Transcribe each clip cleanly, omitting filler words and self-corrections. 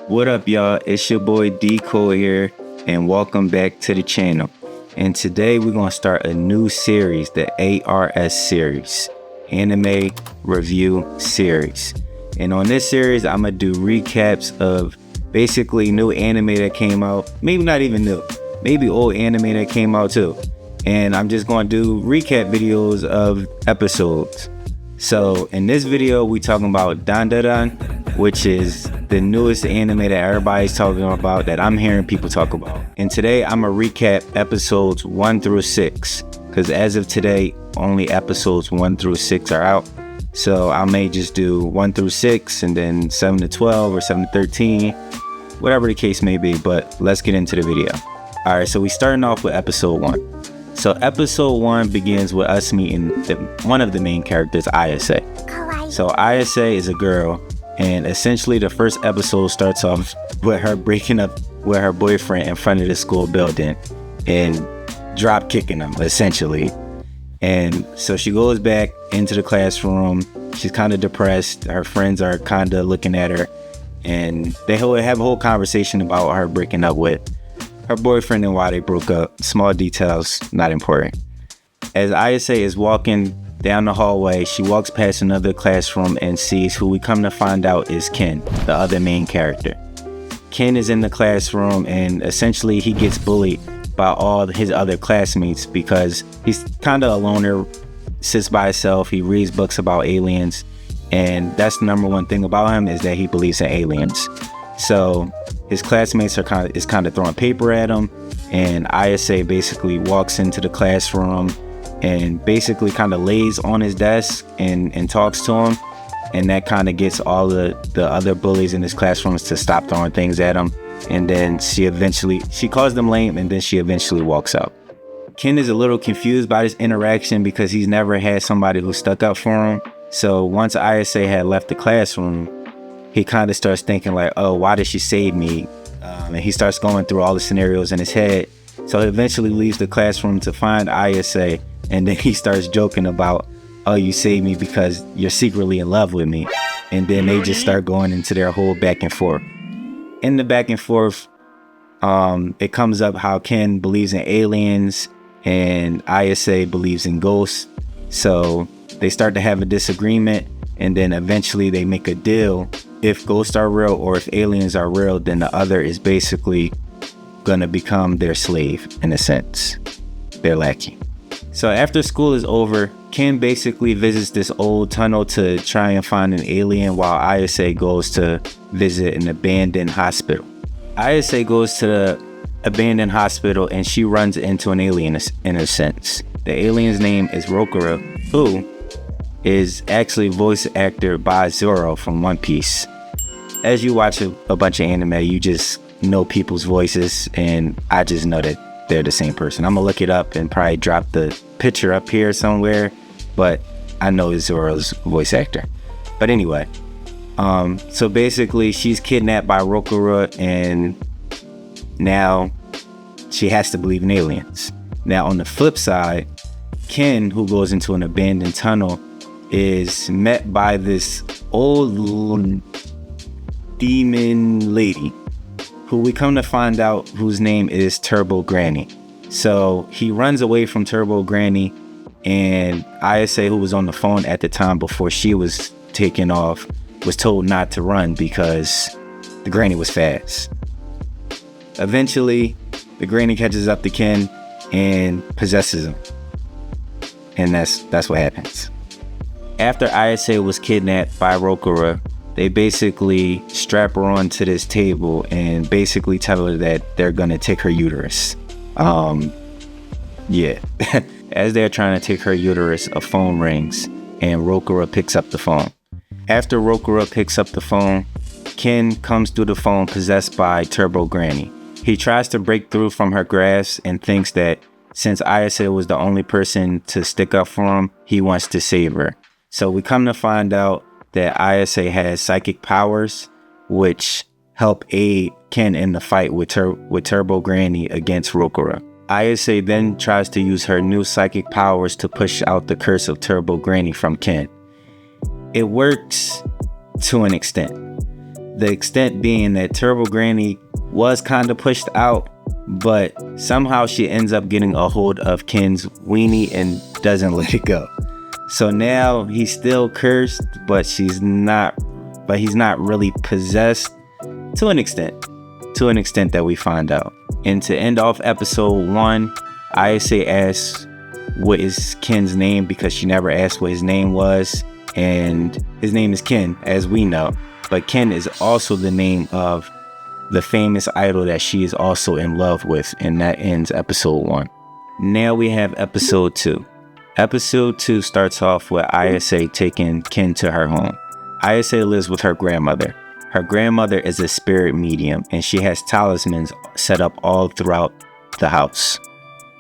What up, y'all? It's your boy Deco here, and welcome back to the channel. And today we're gonna start a new series, the ARS series, Anime Review Series. And on this series, I'm gonna do recaps of basically new anime that came out, maybe not even new, maybe old anime that came out too. And I'm just gonna do recap videos of episodes. So in this video, we talking about Dandadan, which is the newest anime that everybody's talking about, that I'm hearing people talk about. And today I'm gonna recap episodes 1 through 6, because as of today, only episodes 1 through 6 are out. So I may just do 1 through 6 and then 7 to 12 or 7 to 13, whatever the case may be. But let's get into the video. All right, so we starting off with episode 1. So episode 1 begins with us meeting one of the main characters, Ayase. So Ayase is a girl, and essentially the first episode starts off with her breaking up with her boyfriend in front of the school building and drop kicking him, essentially. And so she goes back into the classroom. She's kind of depressed. Her friends are kind of looking at her, and they have a whole conversation about her breaking up with her boyfriend and why they broke up. Small details, not important. As Ayase is walking down the hallway, she walks past another classroom and sees who we come to find out is Ken, the other main character. Ken is in the classroom, and essentially he gets bullied by all his other classmates because he's kind of a loner, sits by himself, he reads books about aliens, and that's the number one thing about him, is that he believes in aliens. So his classmates are kind of throwing paper at him, and Ayase basically walks into the classroom and basically kind of lays on his desk and talks to him, and that kind of gets all the other bullies in his classrooms to stop throwing things at him. And then she calls them lame, and then she eventually walks out. Ken is a little confused by this interaction because he's never had somebody who stuck up for him. So once Ayase had left the classroom, he kind of starts thinking like, oh, why did she save me? And he starts going through all the scenarios in his head. So he eventually leaves the classroom to find Ayase, and then he starts joking about, oh, you saved me because you're secretly in love with me. And then they just start going into their whole back and forth. In the back and forth, it comes up how Ken believes in aliens and Ayase believes in ghosts. So they start to have a disagreement, and then eventually they make a deal. If ghosts are real or if aliens are real, then the other is basically gonna become their slave, in a sense, their lackey. So after school is over, Ken basically visits this old tunnel to try and find an alien, while Ayase goes to visit an abandoned hospital. Ayase goes to the abandoned hospital and she runs into an alien, in a sense. The alien's name is Rokura, who is actually voice actor by Zoro from One Piece. As you watch a bunch of anime, you just know people's voices, and I just know that they're the same person. I'm gonna look it up and probably drop the picture up here somewhere, but I know it's Zoro's voice actor. But anyway, so basically she's kidnapped by Rokura, and now she has to believe in aliens. Now on the flip side, Ken, who goes into an abandoned tunnel, is met by this old demon lady, who we come to find out whose name is Turbo Granny. So he runs away from Turbo Granny, and Ayase, who was on the phone at the time before she was taken off, was told not to run because the granny was fast. Eventually, the granny catches up to Ken and possesses him. And that's what happens. After Ayase was kidnapped by Rokura, they basically strap her onto this table and basically tell her that they're gonna take her uterus. Yeah. As they're trying to take her uterus, a phone rings and Rokura picks up the phone. After Rokura picks up the phone, Ken comes through the phone possessed by Turbo Granny. He tries to break through from her grasp and thinks that since Ayase was the only person to stick up for him, he wants to save her. So we come to find out that Ayase has psychic powers, which help aid Ken in the fight with Turbo Granny against Rokura. Ayase then tries to use her new psychic powers to push out the curse of Turbo Granny from Ken. It works to an extent. The extent being that Turbo Granny was kind of pushed out, but somehow she ends up getting a hold of Ken's weenie and doesn't let it go. So now he's still cursed, but he's not really possessed to an extent that we find out. And to end off episode 1, Ayase asks what is Ken's name because she never asked what his name was, and his name is Ken, as we know. But Ken is also the name of the famous idol that she is also in love with, and that ends episode 1. Now we have episode 2. Episode 2 starts off with Ayase taking Ken to her home. Ayase lives with her grandmother. Her grandmother is a spirit medium, and she has talismans set up all throughout the house.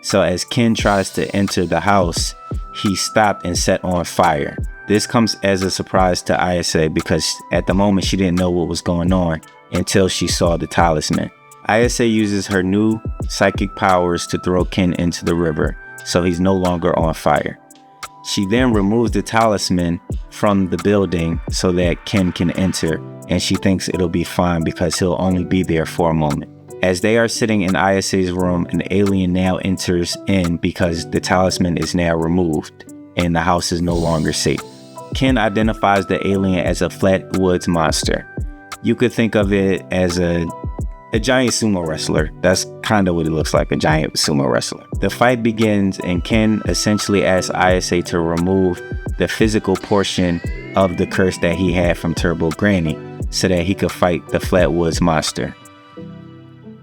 So as Ken tries to enter the house, he stopped and set on fire. This comes as a surprise to Ayase because at the moment she didn't know what was going on until she saw the talisman. Ayase uses her new psychic powers to throw Ken into the river, so he's no longer on fire. She then removes the talisman from the building so that Ken can enter, and she thinks it'll be fine because he'll only be there for a moment. As they are sitting in Ayase's room, an alien now enters in because the talisman is now removed and the house is no longer safe. Ken identifies the alien as a flatwoods monster. You could think of it as a giant sumo wrestler. That's kind of what it looks like, a giant sumo wrestler. The fight begins and Ken essentially asks Ayase to remove the physical portion of the curse that he had from Turbo Granny so that he could fight the flatwoods monster.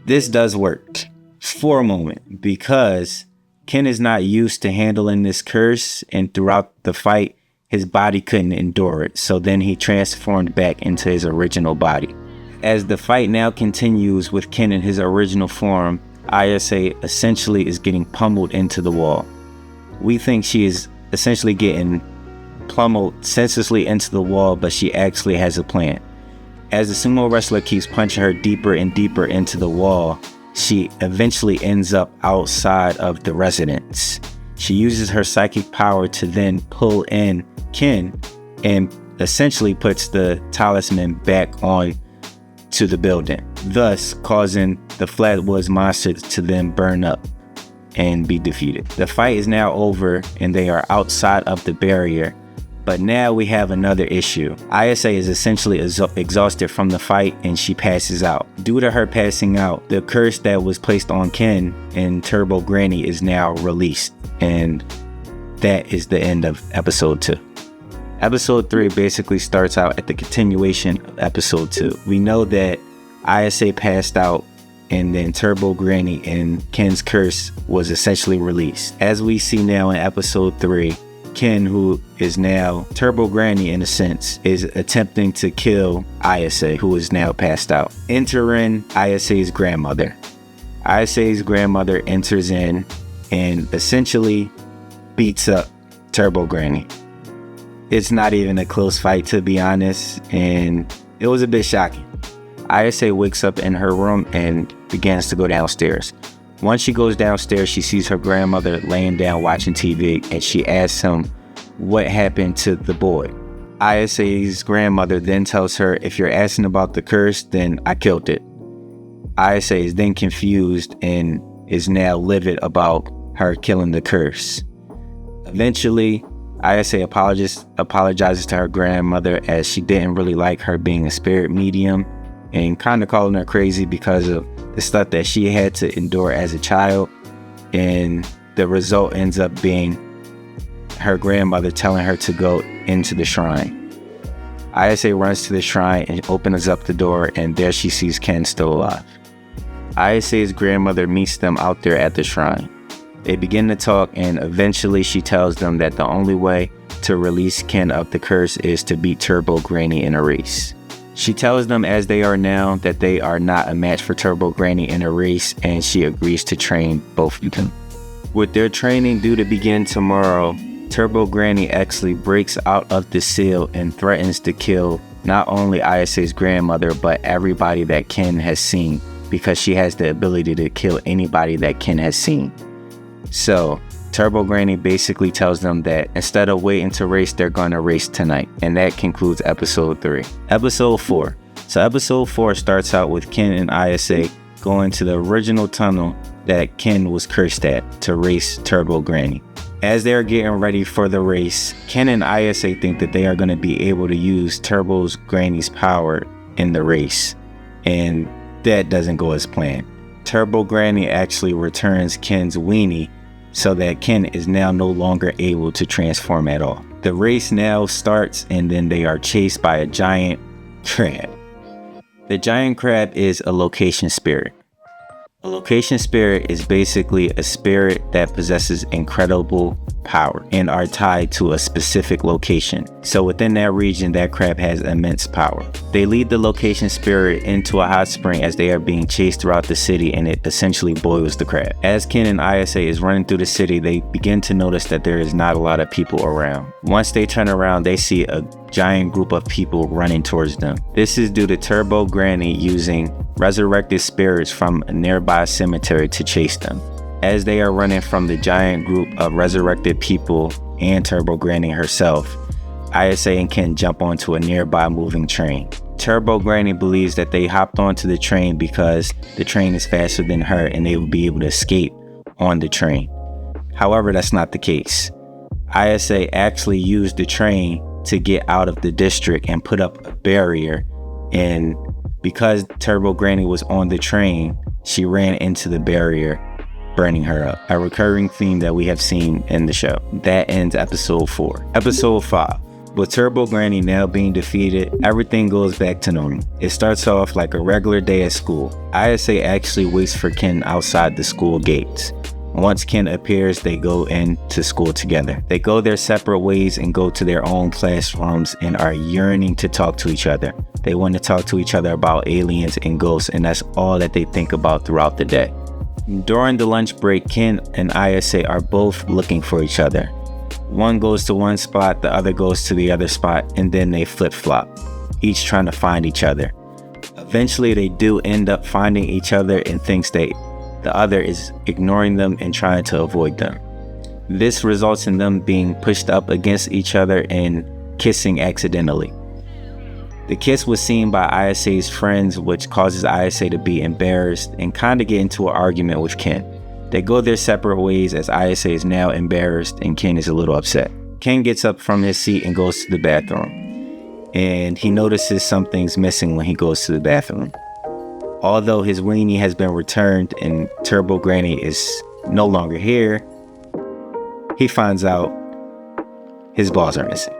This does work for a moment because Ken is not used to handling this curse, and throughout the fight his body couldn't endure it, so then he transformed back into his original body. As the fight now continues with Ken in his original form, Ayase essentially is getting pummeled into the wall. We think she is essentially getting pummeled senselessly into the wall, but she actually has a plan. As the sumo wrestler keeps punching her deeper and deeper into the wall, she eventually ends up outside of the residence. She uses her psychic power to then pull in Ken and essentially puts the talisman back on to the building, thus causing the flatwoods monster to then burn up and be defeated. The fight is now over and they are outside of the barrier, but now we have another issue. Ayase is essentially exhausted from the fight and she passes out. Due to her passing out, the curse that was placed on Ken and Turbo Granny is now released, and that is the end of episode 2. Episode 3 basically starts out at the continuation of episode 2. We know that Ayase passed out and then Turbo Granny and Ken's curse was essentially released. As we see now in episode 3, Ken, who is now Turbo Granny in a sense, is attempting to kill Ayase, who is now passed out. Entering Ayase's grandmother. Ayase's grandmother enters in and essentially beats up Turbo Granny. It's not even a close fight, to be honest, and it was a bit shocking. Ayase wakes up in her room and begins to go downstairs. Once she goes downstairs, she sees her grandmother laying down watching TV, and she asks him what happened to the boy. Ayase's grandmother then tells her, if you're asking about the curse, then I killed it. Ayase is then confused and is now livid about her killing the curse. Eventually, Ayase apologizes to her grandmother as she didn't really like her being a spirit medium and kind of calling her crazy because of the stuff that she had to endure as a child. And the result ends up being her grandmother telling her to go into the shrine. Ayase runs to the shrine and opens up the door, and there she sees Ken still alive. Ayase's grandmother meets them out there at the shrine. They begin to talk, and eventually she tells them that the only way to release Ken of the curse is to beat Turbo Granny in a race. She tells them as they are now that they are not a match for Turbo Granny in a race, and she agrees to train both of them. With their training due to begin tomorrow, Turbo Granny actually breaks out of the seal and threatens to kill not only Ayase's grandmother, but everybody that Ken has seen, because she has the ability to kill anybody that Ken has seen. So Turbo Granny basically tells them that instead of waiting to race, they're going to race tonight. And that concludes episode 3. Episode 4 So episode 4 starts out with Ken and Isa going to the original tunnel that Ken was cursed at to race Turbo Granny. As they are getting ready for the race, Ken and Isa think that they are going to be able to use Turbo's Granny's power in the race, and that doesn't go as planned. Turbo Granny actually returns Ken's weenie so that Ken is now no longer able to transform at all. The race now starts, and then they are chased by a giant crab. The giant crab is a location spirit. A location spirit is basically a spirit that possesses incredible power and are tied to a specific location. So within that region, that crab has immense power. They lead the location spirit into a hot spring as they are being chased throughout the city, and it essentially boils the crab. As Ken and Isa is running through the city, they begin to notice that there is not a lot of people around. Once they turn around, they see a giant group of people running towards them. This is due to Turbo Granny using resurrected spirits from a nearby cemetery to chase them. As they are running from the giant group of resurrected people and Turbo Granny herself, Isa and Ken jump onto a nearby moving train. Turbo Granny believes that they hopped onto the train because the train is faster than her and they will be able to escape on the train. However, that's not the case. Isa actually used the train to get out of the district and put up a barrier, and because Turbo Granny was on the train, she ran into the barrier, burning her up. A recurring theme that we have seen in the show. That ends episode 4. Episode 5. With Turbo Granny now being defeated, everything goes back to normal. It starts off like a regular day at school. Isa actually waits for Ken outside the school gates. Once Ken appears, they go into school together. They go their separate ways and go to their own classrooms and are yearning to talk to each other. They want to talk to each other about aliens and ghosts, and that's all that they think about throughout the day. During the lunch break, Ken and Isa are both looking for each other. One goes to one spot, the other goes to the other spot, and then they flip-flop, each trying to find each other. Eventually, they do end up finding each other and thinks that the other is ignoring them and trying to avoid them. This results in them being pushed up against each other and kissing accidentally. The kiss was seen by Isa's friends, which causes Isa to be embarrassed and kind of get into an argument with Ken. They go their separate ways as Isa is now embarrassed and Ken is a little upset. Ken gets up from his seat and goes to the bathroom, and he notices something's missing when he goes to the bathroom. Although his weenie has been returned and Turbo Granny is no longer here, he finds out his balls are missing.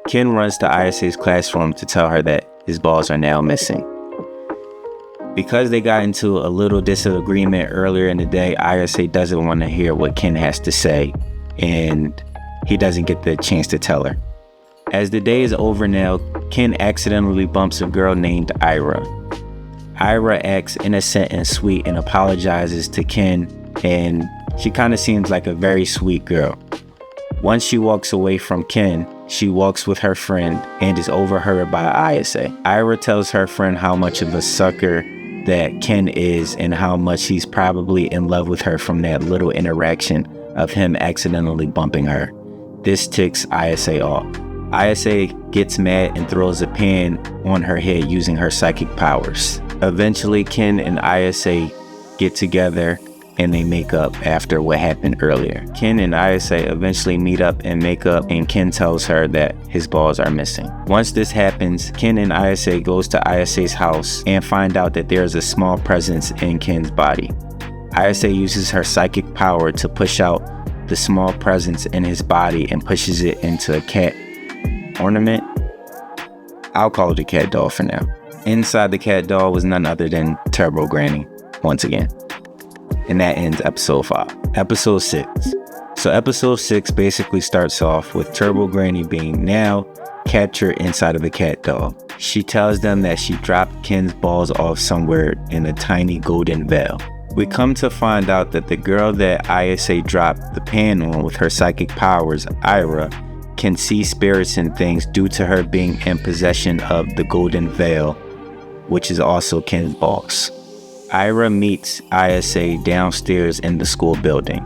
Ken runs to Isa's classroom to tell her that his balls are now missing. Because they got into a little disagreement earlier in the day, Isa doesn't want to hear what Ken has to say, and he doesn't get the chance to tell her. As the day is over now, Ken accidentally bumps a girl named Ira. Ira acts innocent and sweet and apologizes to Ken, and she kind of seems like a very sweet girl. Once she walks away from Ken, she walks with her friend and is overheard by Isa. Ira tells her friend how much of a sucker that Ken is and how much he's probably in love with her from that little interaction of him accidentally bumping her. This ticks Isa off. Isa gets mad and throws a pan on her head using her psychic powers. Eventually, Ken and Isa get together and they make up after what happened earlier. Ken and Isa eventually meet up and make up, and Ken tells her that his balls are missing. Once this happens, Ken and Isa goes to Isa's house and find out that there's a small presence in Ken's body. Isa uses her psychic power to push out the small presence in his body and pushes it into a cat ornament. I'll call it a cat doll for now. Inside the cat doll was none other than Turbo Granny, once again. And that ends episode 5. Episode 6. So episode 6 basically starts off with Turbo Granny being now captured inside of a cat doll. She tells them that she dropped Ken's balls off somewhere in a tiny golden veil. We come to find out that the girl that Isa dropped the pan on with her psychic powers, Ira, can see spirits and things due to her being in possession of the golden veil, which is also Ken's balls. Ira meets Isa downstairs in the school building.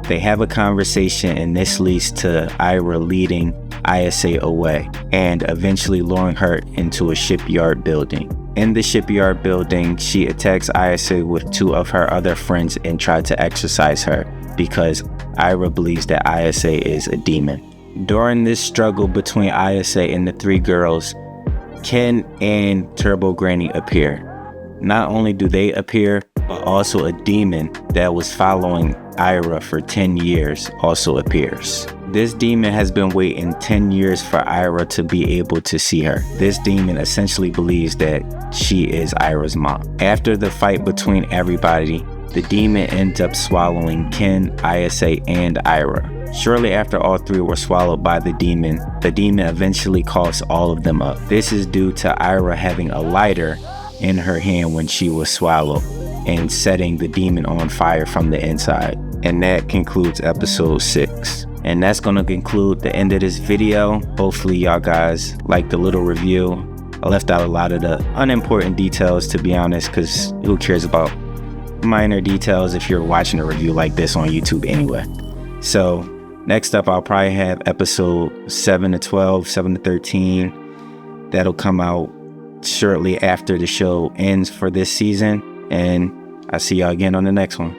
They have a conversation, and this leads to Ira leading Ayase away and eventually luring her into a shipyard building. In the shipyard building, she attacks Ayase with 2 of her other friends and tries to exorcise her because Ira believes that Ayase is a demon. During this struggle between Ayase and the 3 girls, Ken and Turbo Granny appear. Not only do they appear, but also a demon that was following Ira for 10 years also appears. This demon has been waiting 10 years for Ira to be able to see her. This demon essentially believes that she is Ira's mom. After the fight between everybody, the demon ends up swallowing Ken, Ayase, and Ira. Shortly after all 3 were swallowed by the demon eventually coughs all of them up. This is due to Ira having a lighter in her hand when she was swallowed and setting the demon on fire from the inside. And that concludes episode 6. And that's gonna conclude the end of this video. Hopefully y'all guys like the little review. I left out a lot of the unimportant details, to be honest, because who cares about minor details if you're watching a review like this on YouTube anyway. So next up, I'll probably have episode 7 to 12, 7 to 13. That'll come out shortly after the show ends for this season. And I'll see y'all again on the next one.